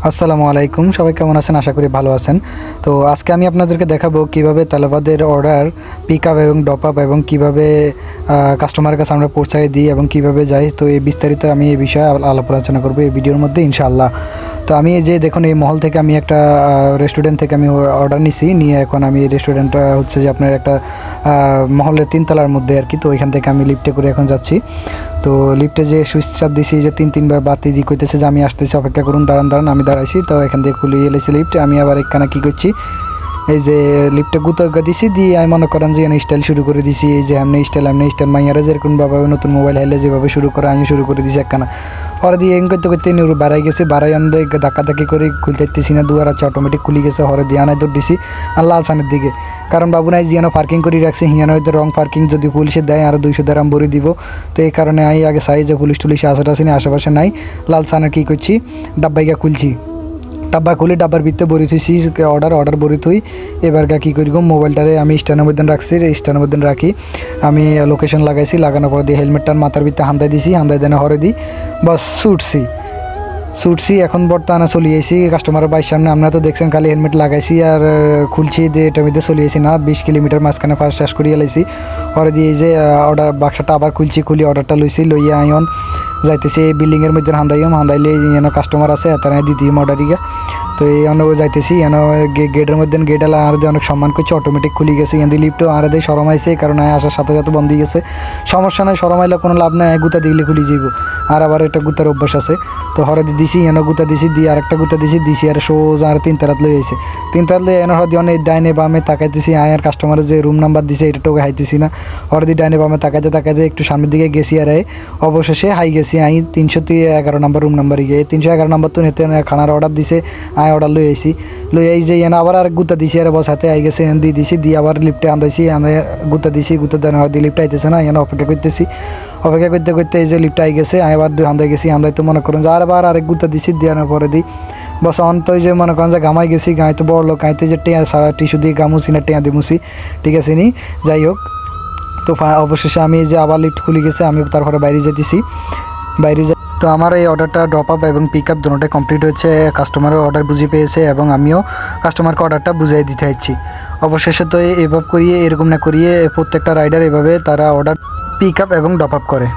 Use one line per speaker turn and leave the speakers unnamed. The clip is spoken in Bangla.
আসসালামু আলাইকুম, সবাই কেমন আছেন? আশা করি ভালো আছেন। তো আজকে আমি আপনাদেরকে দেখাবো কিভাবে তালেবাদের অর্ডার পিক আপ এবং ড্রপ আপ এবং কীভাবে কাস্টমারের কাছে আমরা পৌঁছায় দিই এবং কিভাবে যাই। তো এই বিস্তারিত আমি এই বিষয়ে আলাপ আলোচনা করবো এই ভিডিওর মধ্যে ইনশাআল্লাহ। তো আমি এই যে দেখুন, এই মহল থেকে আমি একটা রেস্টুরেন্ট থেকে আমি অর্ডার নিয়ে এখন আমি রেস্টুরেন্টটা হচ্ছে যে আপনার একটা মহলের 3 তলার মধ্যে আর কি। তো ওইখান থেকে আমি লিফটে করে এখন যাচ্ছি। তো লিফটে যে সুইচ চাপ দিছি যে 3-3 বার বাতি দিয়ে কইতেছে যে আমি আসতেছি, অপেক্ষা করুন, দাঁড়ান। আমি দাঁড়াইছি। তো এখান থেকে খুলে এলেছি লিফট। আমি আবার এখানে কী করছি, এই যে লিফটে গুঁতো দিছি দিয়ে আমি মনে করেন যে এনে স্টাইল শুরু করে দিছি। এই যে এমনি স্টাইল মাইয়ারা যেরকমভাবে নতুন মোবাইল হাইলে যেভাবে শুরু করে আমি শুরু করে দিছি একখানা। পরে দিয়ে এম করতে বাড়াই গেছে, বাড়াই আনলে ধাক্কি করে খুলতে দিতেছি না, দুয়ার আছে অটোমেটিক খুলি গেছে। হরে দিয়ে আনায় দৌড় দিছি আর লাল সানের দিকে, কারণ বাবু নাই জিয়ানো পার্কিং করে রাখছে, হিয়ানো হয়তো রং পার্কিং যদি পুলিশে দেয় আরও 200 দাম ভরে দিব। তো এই কারণে আমি আগে চাই যে পুলিশ আশেপাশে নাই। লাল সানের কী করছি, ডাব্বাইগা খুলছি। ডাব্বা খুলে ডাব্বার ভিতরে বরি থুইছি অর্ডার বরি থুই। এবার কী করি গো, মোবাইলটারে আমি স্ট্যান্ডের মধ্যে রাখছি, স্ট্যান্ডের মধ্যে রাখি আমি লোকেশন লাগাইছি। লাগানোর পর দিয়ে হেলমেটটার মাথার ভিতরে হান্দাই দিছি, হান্দাই দেনে হরে দিই, বাস ছুটছি। এখন বর্তমানে চলিয়েছি কাস্টমারের বাইর সামনে। আপনারা তো দেখছেন খালি হেলমেট লাগাইছি আর খুলছি দিয়ে এটার মধ্যে চলিয়েছি না, 20 কিলোমিটার মাঝখানে ফার্স্ট শেষ করিয়ে লাইছি। পরে দিয়ে যে অর্ডার বাক্সটা আবার খুলি অর্ডারটা লইয়া আইন যাইতেছি এই বিল্ডিংয়ের মধ্যে হান্দাইলে যেন কাস্টমার আছে তারা দিদিম অর্ডারিগা। তো এই যাইতেছি গেটের মধ্যে গেটওয়ালা আর অনেক সম্মান করছে, অটোমেটিক খুলি গেছে। এখান দিয়ে লিফটও আর দিয়ে সরমাইছে, কারণ আসার সাথে বন্ধ হয়ে গেছে। সমস্যা নয়, সরমাইলে কোনো লাভ নাই, গুতা দিলে খুলি যাইব। আর আবার একটা গুতার অভ্যাস আছে। তো হরে দিছি গুতা দিছি দিয়ে আরেকটা গুতা দিছি আর সোজা আর 3 তারাত লই আইছে। 3 তারাত লই হরে অনেক ডাইনে বামে তাকাইতেছি। আর কাস্টমারের যে রুম নাম্বার দিছে এটা টোকে হাইতেছি না। হরে দিয়ে ডাইনে বামে তাকাইতে একটু সামনের দিকে গেছি আর অবশেষে হাই গেছি। 311 নম্বর রুম নাম্বার গিয়ে 311 নম্বর তো নিতে খানার অর্ডার দিছে। অর্ডার লই আই যে আবার আরেক গুতা দিছি আর বস হাতে আই গেছে। দিয়ে দিছি দিয়ে আবার লিফটে আনতেছি, গুতা দেন দিয়ে লিফটে আইতেছে না, অপেক্ষা করতে এই যে লিফটে আই গেছে। আবার হান্দাই গেছি, তো মনে করেন যে আবার আরেক গুতা দিছি, দেওয়ার পরে দিই বস অন্ত যে মনে করেন যে গামাই গেছি। গাঁইতে বড় লোক গাঁইতে যে টেঁয়া সারা টিস্যু দিয়ে গামুছি না টেঁয়া দিমুছি, ঠিক আছে নি। যাই হোক, তো অবশেষে আমি যে আবার লিফট খুলে গেছে, আমি তারপরে বাইরে যেতেছি। তো আমার এই অর্ডারটা ড্রপ আপ এবং পিক আপ দুটোটাই কমপ্লিট হয়েছে। কাস্টমারও অর্ডার বুঝে পেয়েছে এবং আমিও কাস্টমারকে অর্ডারটা বুঝিয়ে দিতে চাইছি। অবশেষে তো এভাবে করিয়ে এরকম না করিয়ে প্রত্যেকটা রাইডার এভাবে তারা অর্ডার পিক আপ এবং ড্রপ আপ করে।